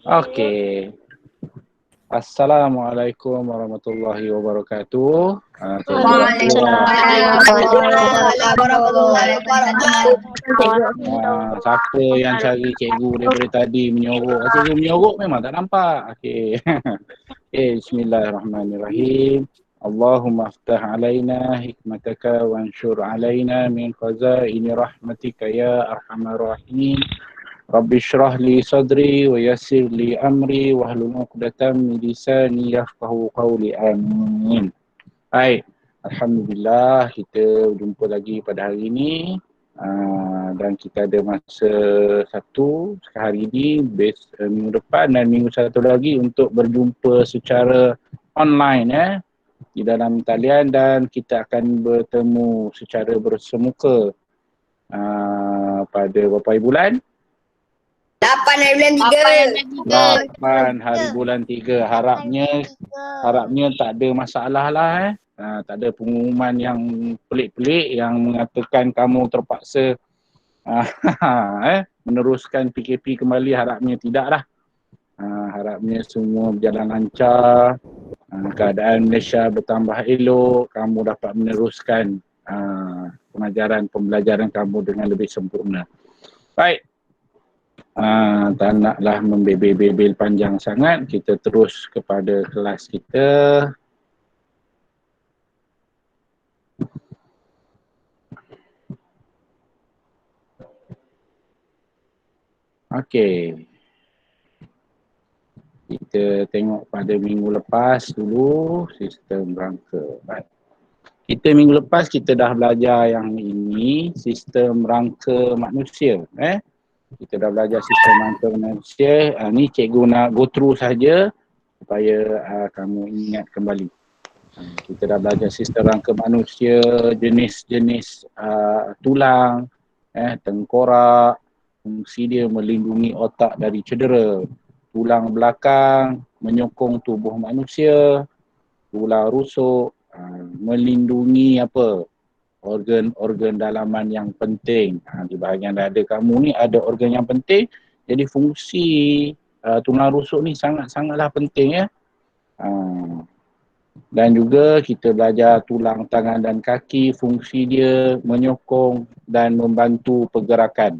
Okey. Assalamualaikum warahmatullahi wabarakatuh. Cikgu Afwa. Waalaikumsalam warahmatullahi wabarakatuh. Siapa yang cari cikgu daripada tadi menyorok? Cikgu menyorok memang tak nampak. Okey. Okey, bismillahirrahmanirrahim. Allahumma aftah alaina hikmataka wansyur alaina min khazaini rahmatika ya arhamar rahimin. Rabbi syrah li sadri wa yassir li amri wahlul 'uqdatam min lisani yafqahu qawli. Amin. Baik, alhamdulillah kita berjumpa lagi pada hari ini. Dan kita ada masa satu hari ini, minggu depan dan minggu satu lagi untuk berjumpa secara online di dalam talian, dan kita akan bertemu secara bersemuka pada berapa hari bulan? 8 hari bulan 8 hari bulan 3. Harapnya tak ada masalah lah tak ada pengumuman yang pelik-pelik yang mengatakan kamu terpaksa meneruskan PKP kembali. Harapnya tidak lah. Harapnya semua berjalan lancar, keadaan Malaysia bertambah elok, kamu dapat meneruskan pengajaran pembelajaran kamu dengan lebih sempurna. Baik. Tak naklah membebel-bebel panjang sangat, kita terus kepada kelas kita. Okey. Kita tengok pada minggu lepas dulu sistem rangka. Baik. Kita minggu lepas kita dah belajar yang ini, sistem rangka manusia. Kita dah belajar sistem rangka manusia. Ni cikgu nak go through saja supaya kamu ingat kembali. Kita dah belajar sistem rangka manusia, jenis-jenis tulang, tengkorak, fungsi dia melindungi otak dari cedera, tulang belakang menyokong tubuh manusia, tulang rusuk melindungi organ-organ dalaman yang penting. Di bahagian dada kamu ni ada organ yang penting, jadi fungsi tulang rusuk ni sangat-sangatlah penting Dan juga kita belajar tulang tangan dan kaki, fungsi dia menyokong dan membantu pergerakan.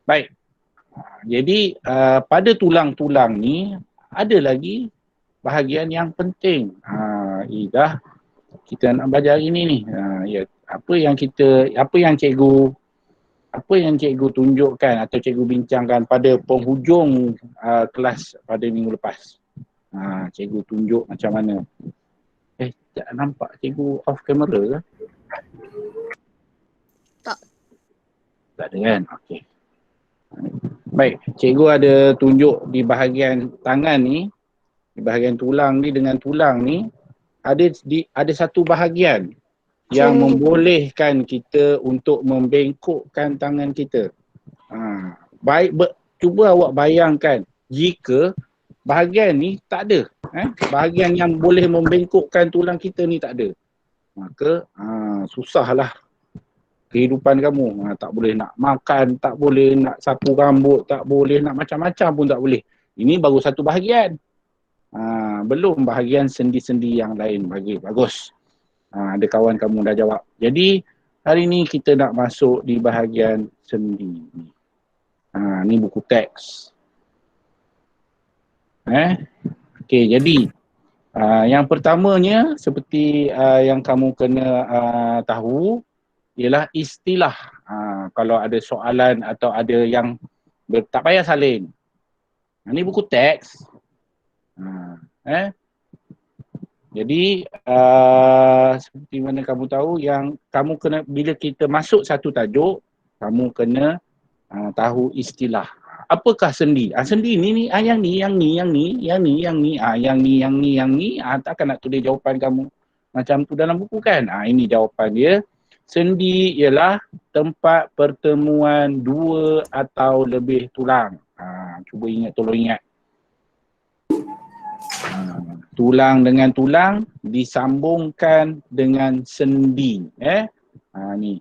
Baik. Jadi pada tulang-tulang ni ada lagi bahagian yang penting. Ida kita nak belajar ini ni. Apa yang cikgu tunjukkan atau cikgu bincangkan pada penghujung kelas pada minggu lepas. Cikgu tunjuk macam mana. Tak nampak cikgu off kamera ke? Tak ada kan? Okey. Baik, cikgu ada tunjuk di bahagian tangan ni, di bahagian tulang ni dengan tulang ni ada satu bahagian yang membolehkan kita untuk membengkokkan tangan kita. Cuba awak bayangkan jika bahagian ni tak ada, bahagian yang boleh membengkokkan tulang kita ni tak ada, maka susahlah kehidupan kamu. Tak boleh nak makan, tak boleh nak sapu rambut, tak boleh nak macam-macam pun tak boleh. Ini baru satu bahagian. Belum bahagian sendi-sendi yang lain. Bagus. Ada kawan kamu dah jawab. Jadi hari ni kita nak masuk di bahagian sendi. Ni buku teks. Okey, jadi yang pertamanya seperti yang kamu kena tahu ialah istilah. Kalau ada soalan atau ada yang tak payah salin. Ni buku teks. Jadi seperti mana kamu tahu, yang kamu kena, bila kita masuk satu tajuk, kamu kena tahu istilah. Apakah sendi? Sendi ni yang ni. Takkan nak tulis jawapan kamu macam tu dalam buku kan? Ini jawapan dia. Sendi ialah tempat pertemuan dua atau lebih tulang. Cuba tolong ingat. Tulang dengan tulang disambungkan dengan sendi. Ni.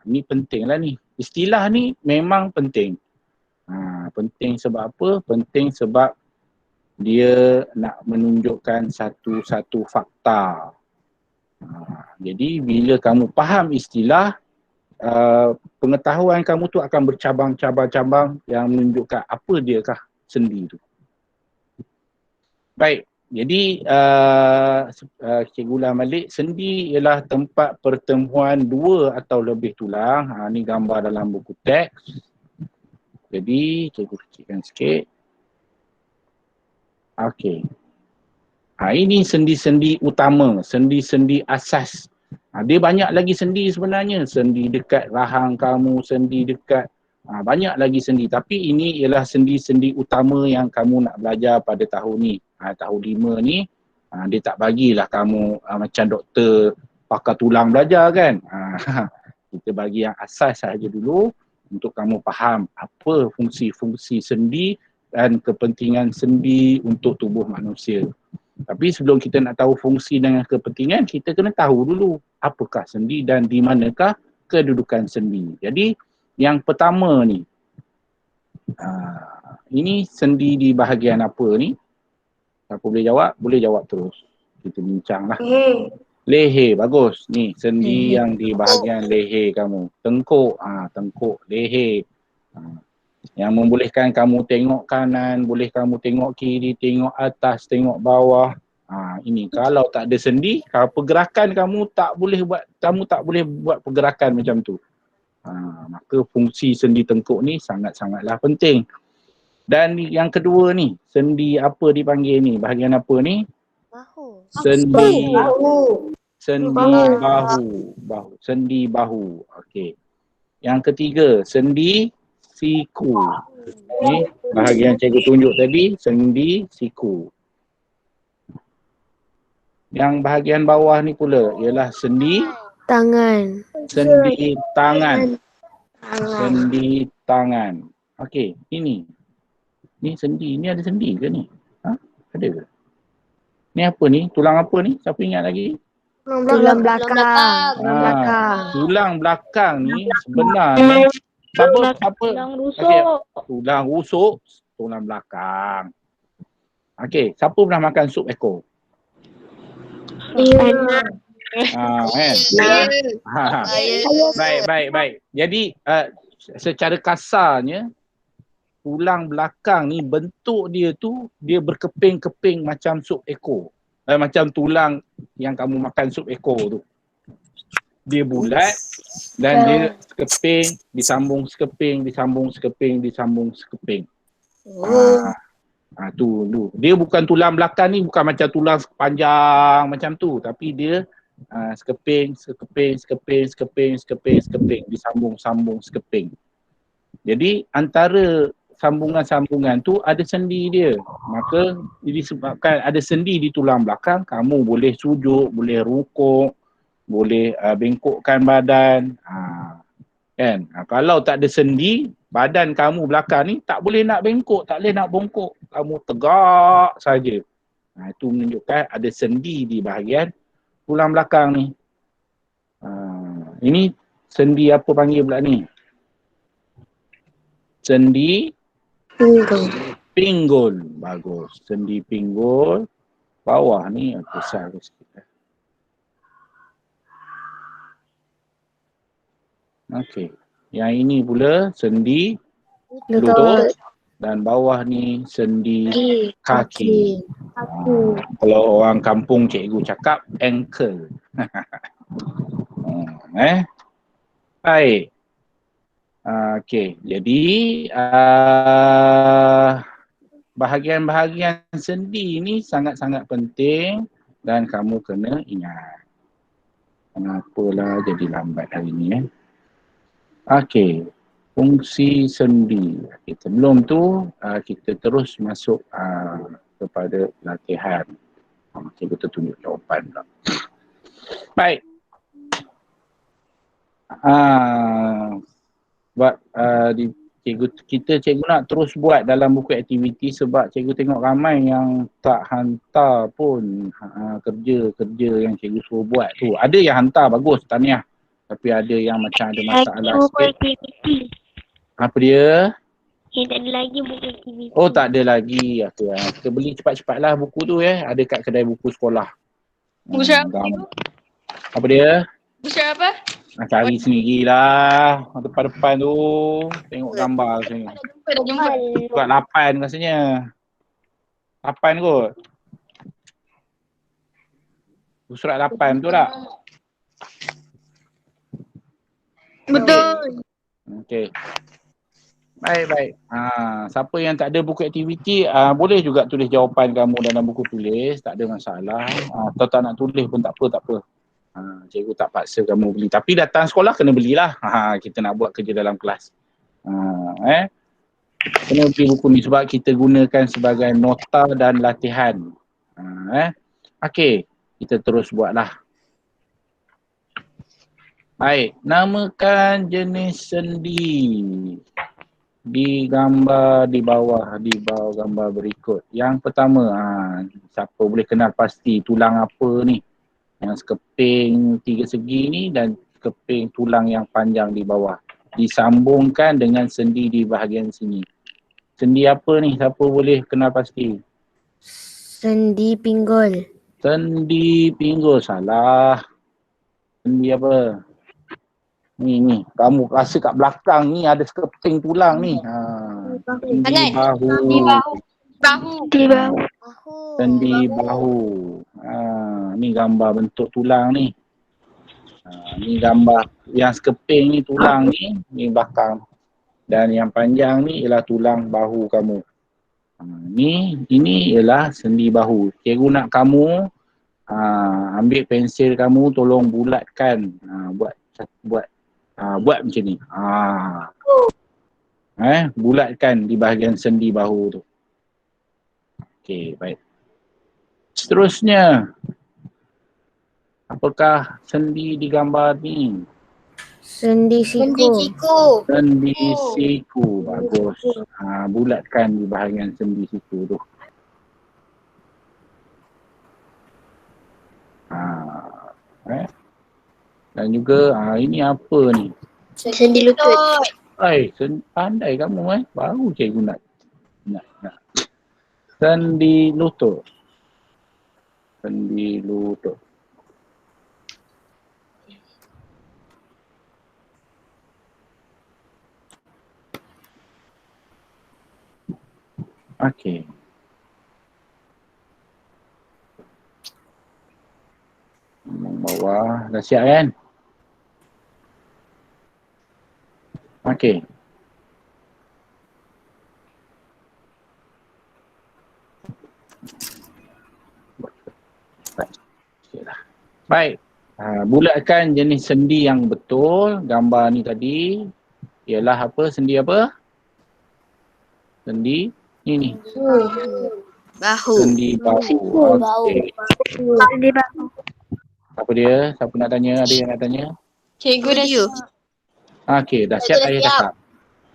Ini penting lah ni. Istilah ni memang penting. Penting sebab apa? Penting sebab dia nak menunjukkan satu fakta. Jadi bila kamu faham istilah, pengetahuan kamu tu akan bercabang-cabang yang menunjukkan apa diakah sendi tu. Baik, jadi Cikgu ulang balik, sendi ialah tempat pertemuan dua atau lebih tulang. Ni gambar dalam buku teks. Jadi cikgu kecilkan sikit. Okey. Ini sendi-sendi utama, sendi-sendi asas. Dia banyak lagi sendi sebenarnya. Sendi dekat rahang kamu, sendi dekat banyak lagi sendi. Tapi ini ialah sendi-sendi utama yang kamu nak belajar pada tahun ni. Tahun 5 ni, dia tak bagilah kamu macam doktor pakar tulang belajar kan. Kita bagi yang asas sahaja dulu untuk kamu faham apa fungsi-fungsi sendi dan kepentingan sendi untuk tubuh manusia. Tapi sebelum kita nak tahu fungsi dan kepentingan, kita kena tahu dulu apakah sendi dan di manakah kedudukan sendi. Jadi yang pertama ni, ini sendi di bahagian apa ni? Siapa boleh jawab? Boleh jawab terus. Kita bincang lah. Leher, bagus. Ni sendi yang di bahagian leher kamu. Tengkuk, tengkuk, leher. Yang membolehkan kamu tengok kanan, boleh kamu tengok kiri, tengok atas, tengok bawah. Ini kalau tak ada sendi, kalau pergerakan kamu tak boleh buat pergerakan macam tu. Maka fungsi sendi tengkuk ni sangat-sangatlah penting. Dan yang kedua ni, sendi apa dipanggil ni? Bahagian apa ni? Bahu. Sendi Bahu. bahu. Sendi bahu. Okey. Yang ketiga, sendi siku. Ni bahagian cikgu tunjuk tadi, sendi siku. Yang bahagian bawah ni pula ialah sendi tangan. Sendi tangan. Sendi tangan. Okey, ini. Ni sendi. Ni ada sendi ke ni? Ada ke? Ni apa ni? Tulang apa ni? Siapa ingat lagi? Tulang belakang. Tulang belakang ni sebenarnya siapa? Tulang rusuk. Okay. Tulang rusuk, tulang belakang. Okey, siapa pernah makan sup ekor? Baik. Jadi secara kasarnya tulang belakang ni bentuk dia tu dia berkeping-keping macam sup ekor. Macam tulang yang kamu makan sup ekor tu. Dia bulat dan dia sekeping, disambung sekeping. Tu. Dia bukan tulang belakang ni bukan macam tulang panjang macam tu, tapi dia sekeping, disambung sekeping. Jadi antara sambungan-sambungan tu ada sendi dia. Maka disebabkan ada sendi di tulang belakang, kamu boleh sujud, boleh rukuk, boleh bengkokkan badan. Kan? Kalau tak ada sendi, badan kamu belakang ni tak boleh nak bengkok, tak boleh nak bongkok. Kamu tegak saja. Itu menunjukkan ada sendi di bahagian tulang belakang ni. Ini sendi apa panggil pula ni? Sendi pinggul. Bagus. Sendi pinggul. Bawah ni besar sikit. Okey. Yang ini pula sendi lutut dan bawah ni sendi kaki. Kalau orang kampung cikgu cakap ankle. Baik. Okey. Jadi bahagian-bahagian sendi ni sangat-sangat penting dan kamu kena ingat. Kenapalah jadi lambat hari ni Okey, fungsi sendi. Sebelum tu kita terus masuk kepada latihan. Kita tunjuk jawapan pula. Baik. Cikgu nak terus buat dalam buku aktiviti sebab cikgu tengok ramai yang tak hantar pun kerja-kerja yang cikgu suruh buat tu. Ada yang hantar, bagus, tahniah. Tapi ada yang macam ada Lagi masalah buku sikit. aktiviti. Apa dia? Tak ada lagi buku aktiviti. Oh, tak ada lagi. Kita beli cepat-cepatlah buku tu Ada kat kedai buku sekolah. Buku siapa? Apa dia? Buku siapa? Cari sendirilah. Depan-depan tu. Tengok gambar sini. Dah jumpa. Surat 8 rasanya. 8 kot. Surat 8 betul tak? Betul. Okey. Baik. Siapa yang tak ada buku aktiviti, boleh juga tulis jawapan kamu dalam buku tulis. Tak ada masalah. Atau tak nak tulis pun tak apa. Cikgu tak paksa kamu beli. Tapi datang sekolah kena belilah. Kita nak buat kerja dalam kelas. Kena beli buku ni sebab kita gunakan sebagai nota dan latihan. Okey, kita terus buatlah. Baik, namakan jenis sendi di gambar di bawah gambar berikut. Yang pertama, siapa boleh kenal pasti tulang apa ni? Yang sekeping 3 segi ni dan sekeping tulang yang panjang di bawah. Disambungkan dengan sendi di bahagian sini. Sendi apa ni? Siapa boleh kenal pasti? Sendi pinggul. Sendi pinggul, salah. Sendi apa? Ni. Kamu rasa kat belakang ni ada sekeping tulang ni. Sendi bahu. Sendi bahu. Ni gambar bentuk tulang ni. Ni gambar yang sekeping ni tulang ni belakang. Dan yang panjang ni ialah tulang bahu kamu. Ini ialah sendi bahu. Cikgu nak kamu ambil pensil kamu, tolong bulatkan. Buat macam ni. Bulatkan di bahagian sendi bahu tu. Okey, baik. Seterusnya, apakah sendi di gambar ni? Sendi siku. Sendi siku. Bagus. Bulatkan di bahagian sendi siku tu. Dan juga ini apa ni? Sendi lutut. Pandai kamu baru cikgu nak. Sendi lutut. Sendi lutut. Okey. Bawah dah siap kan? Okey. Baik. Bulatkan jenis sendi yang betul. Gambar ni tadi ialah apa? Sendi apa? Sendi ni. Bahu. Sendi bahu. Okey. Sendi bahu. Apa dia? Siapa nak tanya? Ada yang nak tanya? Cikgu dah Okey, dah siap saya cakap.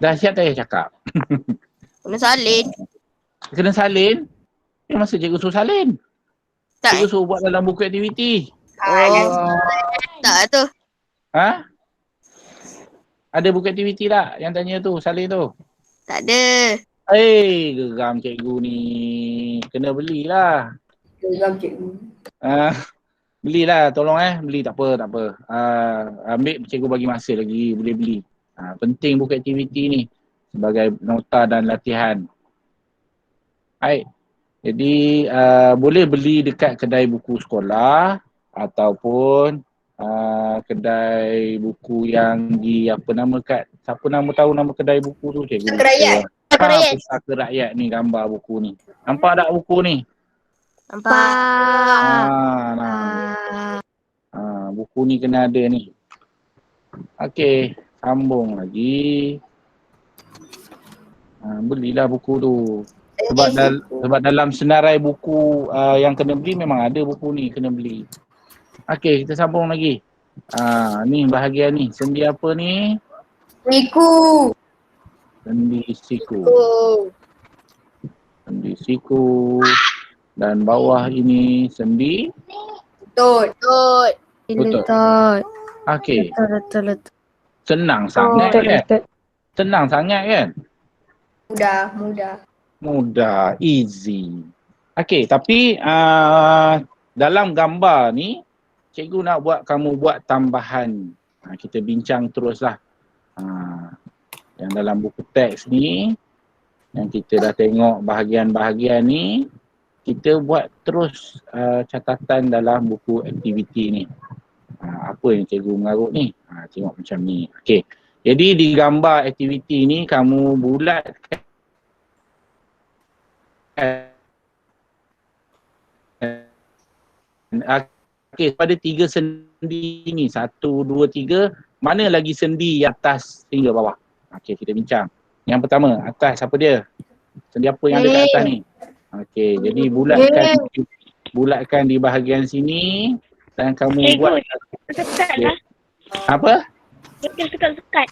Dah siap saya cakap. Kena salin. Kena salin? Masa cikgu suruh salin? Tak. Cikgu suruh buat dalam buku aktiviti. Tak tu. Ada buku aktiviti tak yang tanya tu, salin tu? Tak ada. Geram cikgu ni. Kena belilah. Geram cikgu. Belilah, tolong beli tak apa. Ambil cikgu bagi masa lagi, boleh beli. Penting buku aktiviti ni sebagai nota dan latihan. Baik. Jadi boleh beli dekat kedai buku sekolah ataupun kedai buku yang di apa nama siapa tahu nama kedai buku tu cikgu. Rakyat. Pusaka Rakyat ni gambar buku ni. Nampak tak buku ni? Nampak. Buku ni kena ada ni. Okey, sambung lagi. Belilah buku tu. Sebab dalam senarai buku yang kena beli memang ada buku ni kena beli. Okey, kita sambung lagi. Ni bahagian ni. Sendi apa ni? Siku. Sendi siku. Sendi siku. Dan bawah ini sendi Lutut. Lutut. Okey. Betul. Senang sangat kan? Betul. Senang sangat kan? Mudah. Mudah, easy. Okey, tapi dalam gambar ni, cikgu nak buat kamu buat tambahan. Kita bincang teruslah. Yang dalam buku teks ni, yang kita dah tengok bahagian-bahagian ni, kita buat terus catatan dalam buku aktiviti ni. Apa yang cikgu mengarut ni? Tengok macam ni. Okey. Jadi di gambar aktiviti ni kamu bulatkan okey, pada 3 sendi ni. 1, 2, 3. Mana lagi sendi atas hingga bawah? Okey, kita bincang. Yang pertama, atas apa dia? Sendi apa yang ada kat atas ni? Okey, jadi bulatkan di bahagian sini dan kamu buat Sekat lah. apa? Sekat.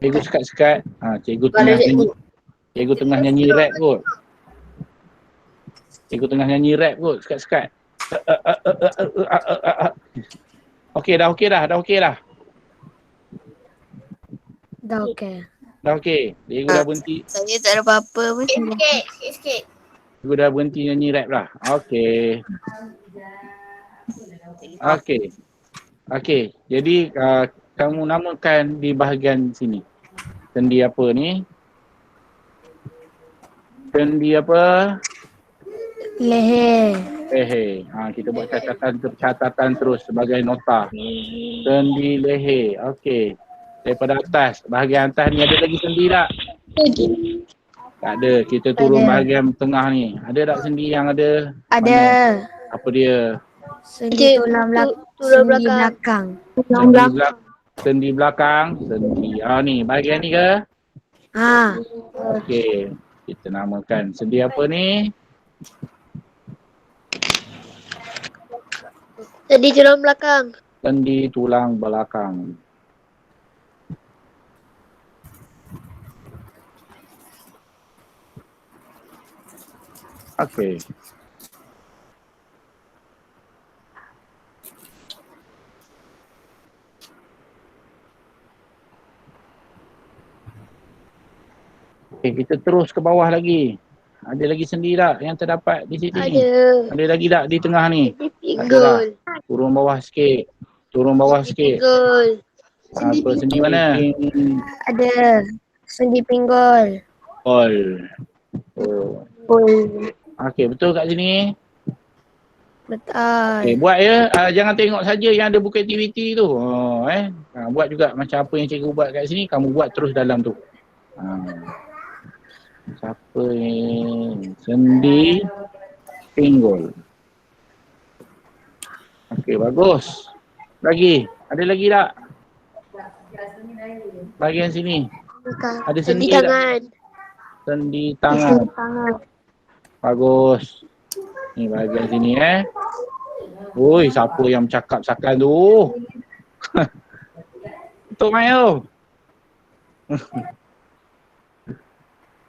Cikgu sekat-sekat. Cikgu tengah nyanyi. Cikgu tengah nyanyi rap kot. Cikgu tengah nyanyi rap kot, sekat-sekat. Okey, dah okey dah. Dah okey. Dah okey. Cikgu dah berhenti. Saya tak ada apa-apa pun. Sikit. Cikgu dah berhenti nyanyi rap dah. Okey. Okey. Jadi kamu namakan di bahagian sini. Sendi apa ni? Sendi apa? Leher. Kita buat catatan terus sebagai nota. Sendi leher. Okey. Daripada atas. Bahagian atas ni ada lagi sendi tak? Tak ada. Kita turun bahagian tengah ni. Ada tak sendi yang ada? Ada. Apa dia? Sendi tulang belakang. Sendi belakang. Sendi. Ni. Bahagian ni ke? Okey. Kita namakan. Sendi apa ni? Sendi tulang belakang. Sendi tulang belakang. Okey. Okey, kita terus ke bawah lagi. Ada lagi sendi tak yang terdapat di sini? Ada lagi tak di tengah ni? Pinggul. Turun bawah sikit. Pinggul. Apa sendi mana? Ada. Sendi pinggul. Okey, betul kat sini? Betul. Okey, buat ya. Jangan tengok saja yang ada buku aktiviti tu. Buat juga macam apa yang cikgu buat kat sini, kamu buat terus dalam tu. Siapa ni? Sendi pinggul. Okey, bagus. Lagi. Ada lagi tak? Bahagian sini. Ada sendi tangan. Sendi tangan. Bagus. Ni bahagian sini Oi, siapa yang bercakap-cakap tu? Untuk main tu.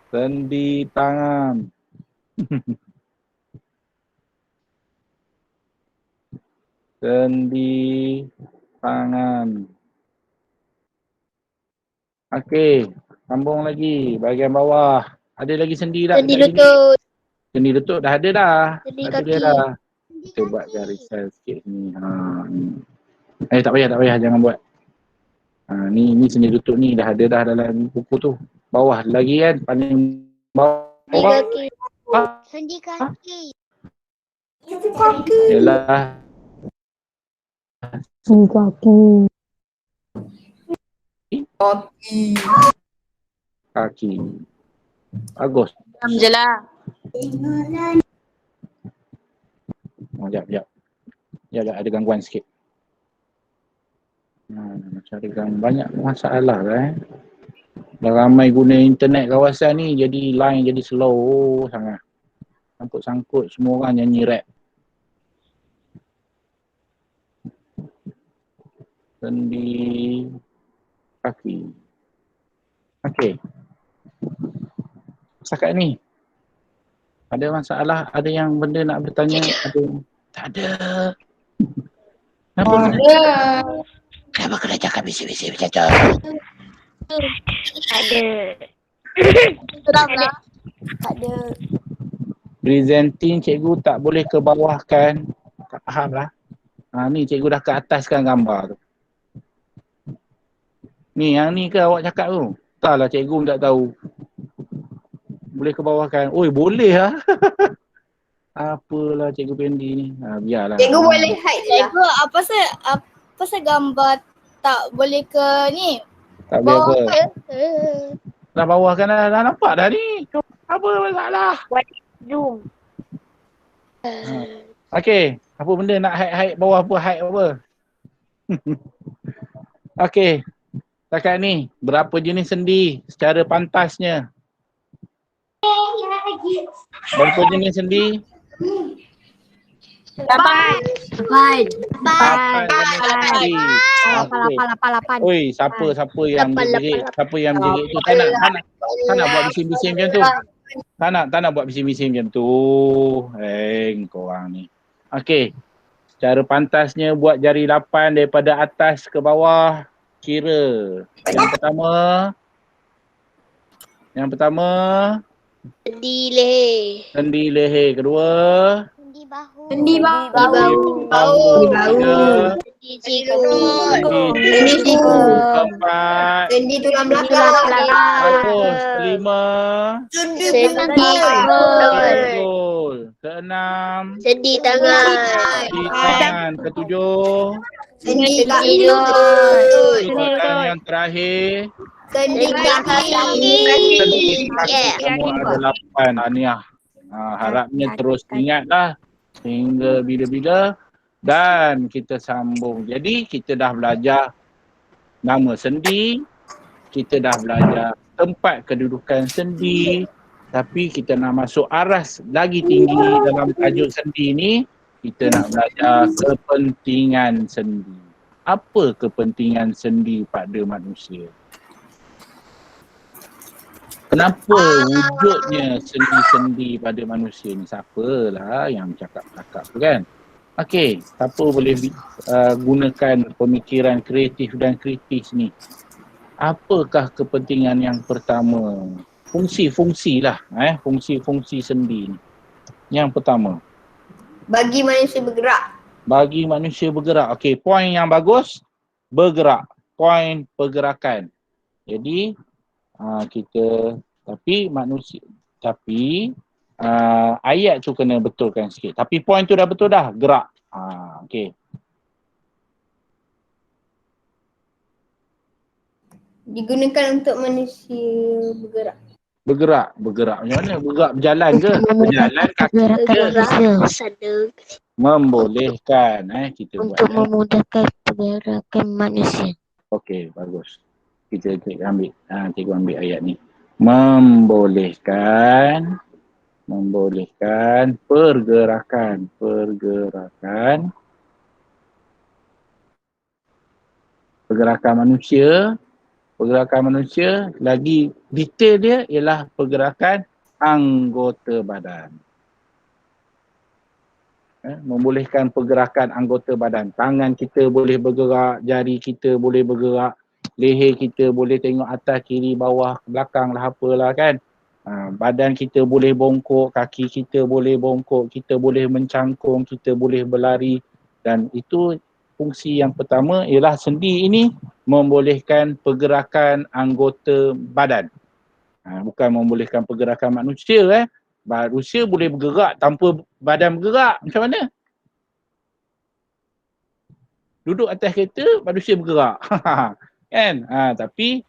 Sendi tangan. Sendi tangan. Okey, sambung lagi bahagian bawah. Ada lagi sendi tak? Sendi lutut. Sendi lutut dah ada dah. Sendi Ada kaki. dia dah. Kita buat garisal sikit ni. Tak payah jangan buat. Ni sendi lutut ni dah ada dah dalam buku tu. Bawah lagi kan, paling bawah. Sendi kaki. Yalah. Sendi kaki. Kaki. Bagus. Diam je lah. Sekejap. Ya, ada gangguan sikit. Macam ada banyak masalah Dah ramai guna internet kawasan ni, jadi line jadi slow sangat. Sangkut-sangkut semua orang nyanyi rap. Sendi kaki. Okey. Setakat ni. Ada masalah? Ada yang benda nak bertanya? Ada? Tak ada. Kenapa? Kenapa kena cakap bisik-bisik macam tu? Ada. Tulang lah. Ada. Presenting cikgu tak boleh ke bawah kan? Tak faham lah. Ni cikgu dah ke ataskan gambar tu. Ni yang ni ke awak cakap tu? Tak lah cikgu pun tak tahu. Boleh ke bawah kan? Oi boleh lah. Apalah cikgu Pendi ni. Biarlah. Cikgu boleh hide je lah. Cikgu, apa saya gambar tak boleh ke ni? Tak boleh apa. Eh, Dah bawah kan dah nampak dah ni. Apa masalah? Zoom. Okey. Apa benda nak hide bawah apa hide apa? Okey. Setakat ni, berapa jenis sendi secara pantasnya? Berapa jenis sendi? 8. 8 jenis sendi. Lapan. Oi, siapa yang berjerit? Siapa yang berjerit tu? Tak nak buat bising-bising macam tu. Tak nak buat bising-bising macam tu. Korang ni. Okey. Cara pantasnya buat jari 8 daripada atas ke bawah. Kira. Yang pertama. Sendi leher. Sendi leher. Kedua. Sendi bahu. Sendi Bahu. Tiga. Sendi cikgu. Sendi siku. Keempat. Sendi tulang belakang. Bagus. Kelima. Sendi Betul. Keenam. Sendi tangan. Sendi tangan. Ketujuh. Sendi Dan yang terakhir. Sendi kaki. Sendi kaki. Yeah. Semua ada 8. Tahniah. Harapnya terus ingatlah sehingga bila-bila dan kita sambung. Jadi kita dah belajar nama sendi, kita dah belajar tempat kedudukan sendi, tapi kita nak masuk aras lagi tinggi dalam tajuk sendi ni, kita nak belajar kepentingan sendi. Apa kepentingan sendi pada manusia? Kenapa wujudnya sendi-sendi pada manusia ni? Siapalah yang cakap-cakap tu kan? Okey, siapa boleh gunakan pemikiran kreatif dan kritis ni? Apakah kepentingan yang pertama? Fungsi-fungsi lah, fungsi-fungsi sendi ni. Yang pertama. Bagi manusia bergerak. Bagi manusia bergerak. Okey, poin yang bagus, bergerak. Poin pergerakan. Jadi, ayat tu kena betulkan sikit. Tapi poin tu dah betul dah, gerak. Okey. Digunakan untuk manusia bergerak. Bergerak macam mana? Bergerak berjalan ke? Berjalan kaki je. Sana. Membolehkan kita buat. Untuk memudahkan pergerakan manusia. Okey, bagus. Kita ambil, cikgu ambil ayat ni. Membolehkan pergerakan manusia, lagi detail dia ialah pergerakan anggota badan. Membolehkan pergerakan anggota badan. Tangan kita boleh bergerak, jari kita boleh bergerak, leher kita boleh tengok atas, kiri, bawah, belakang lah apalah kan. Badan kita boleh bongkok, kaki kita boleh bongkok, kita boleh mencangkung, kita boleh berlari. Dan itu fungsi yang pertama ialah sendi ini membolehkan pergerakan anggota badan. Bukan membolehkan pergerakan manusia. Manusia boleh bergerak tanpa badan bergerak. Macam mana? Duduk atas kereta, manusia bergerak. Kan? Tapi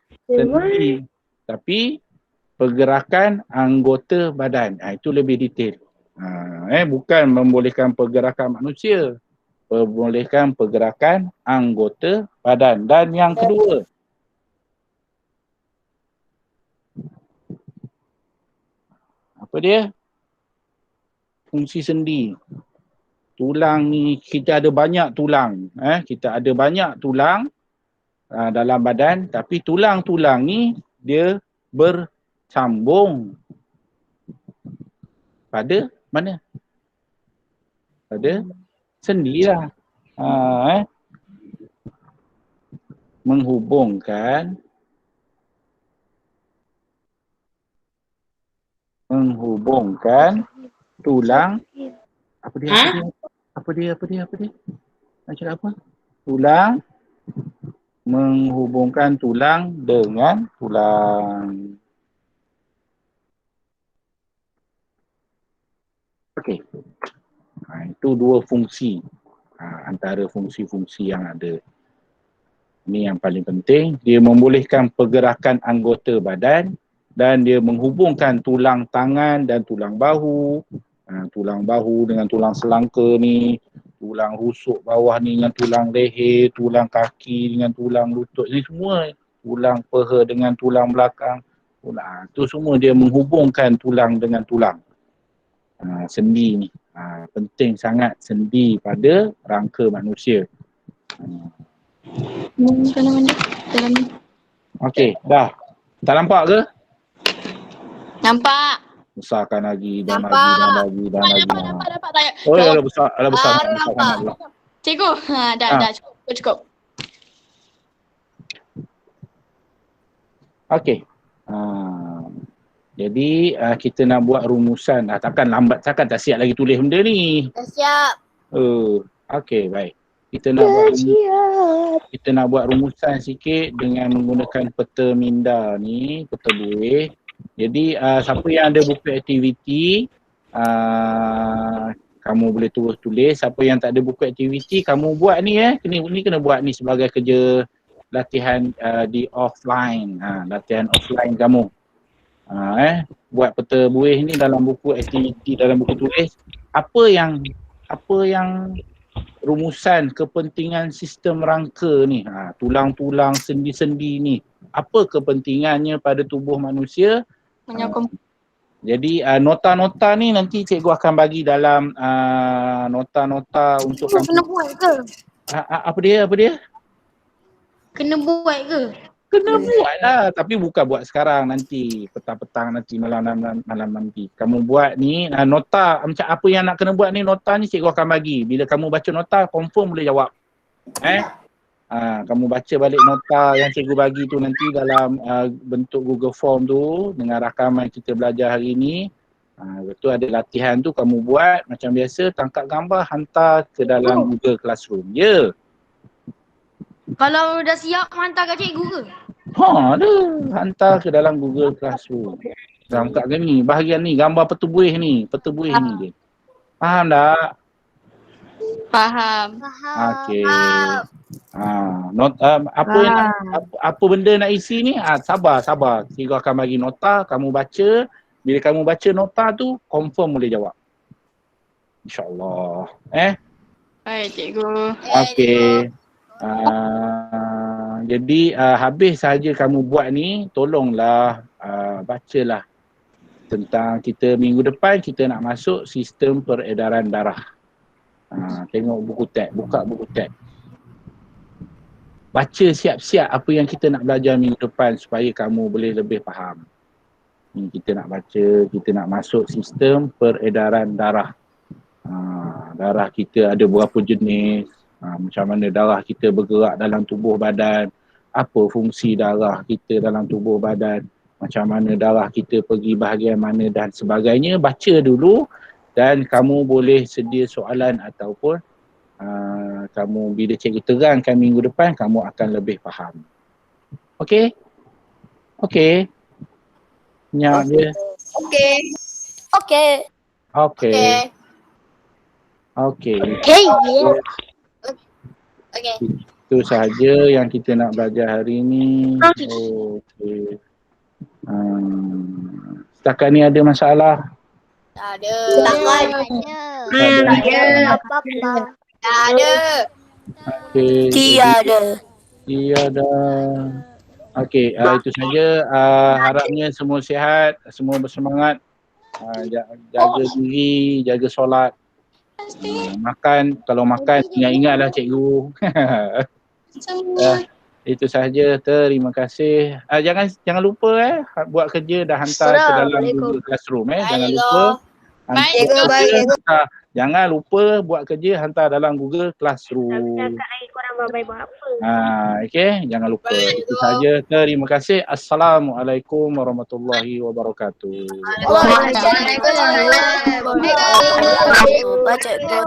pergerakan anggota badan. Itu lebih detail. Bukan membolehkan pergerakan manusia. Membolehkan pergerakan anggota badan. Dan yang kedua, apa dia? Fungsi sendi. Tulang ni, kita ada banyak tulang. Kita ada banyak tulang dalam badan, tapi tulang-tulang ni dia bersambung pada mana? Pada sendi lah. menghubungkan tulang apa dia? Nak cakap apa? Tulang menghubungkan tulang dengan tulang. Okey. Itu dua fungsi. Antara fungsi-fungsi yang ada. Ini yang paling penting. Dia membolehkan pergerakan anggota badan dan dia menghubungkan tulang tangan dan tulang bahu. Tulang bahu dengan tulang selangka ni, tulang rusuk bawah ni dengan tulang leher, tulang kaki dengan tulang lutut ni semua, tulang peha dengan tulang belakang. Itu semua dia menghubungkan tulang dengan tulang. Sendi ni. Penting sangat sendi pada rangka manusia. Okey, dah. Tak nampak ke? Nampak. Besarkan lagi dan Nampak. lagi. Dapat. Oh, ada besar nampak. sangat pula. Cikgu, dah cukup. Okey. Jadi kita nak buat rumusan. Takkan lambat, takkan tak siap lagi tulis benda ni. Dah siap. Okey, baik. Kita nak buat rumusan sikit dengan menggunakan peta minda ni, peta buih. Jadi siapa yang ada buku aktiviti, kamu boleh tulis. Siapa yang tak ada buku aktiviti, kamu buat ni kena buat ni sebagai kerja latihan di offline. Latihan offline kamu. Buat peta buih ni dalam buku aktiviti, dalam buku tulis. Apa yang rumusan kepentingan sistem rangka ni, tulang-tulang, sendi-sendi ni, apa kepentingannya pada tubuh manusia? Menyokong. Jadi nota-nota ni nanti cikgu akan bagi dalam nota-nota untuk Kena buat ke? apa dia? Kena buat ke? Kena buat lah, tapi bukan buat sekarang, nanti petang-petang, nanti malam nanti. Kamu buat ni nota, macam apa yang nak kena buat ni, nota ni cikgu akan bagi. Bila kamu baca nota, confirm boleh jawab. Kamu baca balik nota yang cikgu bagi tu nanti dalam bentuk Google Form tu dengan rakaman kita belajar hari ni. Betul ada latihan tu kamu buat macam biasa, tangkap gambar, hantar ke dalam Google Classroom. Ya. Kalau dah siap hantar kat cikgu ke? Ada. Hantar ke dalam Google Classroom. Tangkap ke ni, bahagian ni, gambar peta buih ni je. Faham tak? Faham. Okey. Apa benda nak isi ni? Sabar. Cikgu akan bagi nota, kamu baca. Bila kamu baca nota tu, confirm boleh jawab. InsyaAllah. Baik, cikgu. Okey. Jadi habis saja kamu buat ni, tolonglah bacalah tentang kita minggu depan kita nak masuk sistem peredaran darah. Tengok buku teks, buka buku teks. Baca siap-siap apa yang kita nak belajar minggu depan supaya kamu boleh lebih faham. Ni kita nak baca, kita nak masuk sistem peredaran darah. Darah kita ada berapa jenis, macam mana darah kita bergerak dalam tubuh badan, apa fungsi darah kita dalam tubuh badan, macam mana darah kita pergi bahagian mana dan sebagainya. Baca dulu dan kamu boleh sedia soalan ataupun kamu bila cikgu terangkan minggu depan, kamu akan lebih faham. Okey? Nyak dia. Okey. Okey. Itu sahaja yang kita nak belajar hari ini. Okey. Setakat ni ada masalah? Tak ada. Tak ada. Okey. Tiada. Okey, itu saja. Harapnya semua sihat, semua bersemangat. Jaga diri, jaga solat. Makan, kalau makan ingatlah cikgu. Itu sahaja. Terima kasih. Jangan lupa buat kerja dah hantar ke dalam Google Classroom. Jangan lupa. Baik, Buat baik, kerja, cikgu. hantar. Jangan lupa buat kerja hantar dalam Google Classroom. Korang babai buat apa? Okey, jangan lupa. Baik, Itu saja. Terima kasih. Assalamualaikum warahmatullahi wabarakatuh. Waalaikumsalam. Baca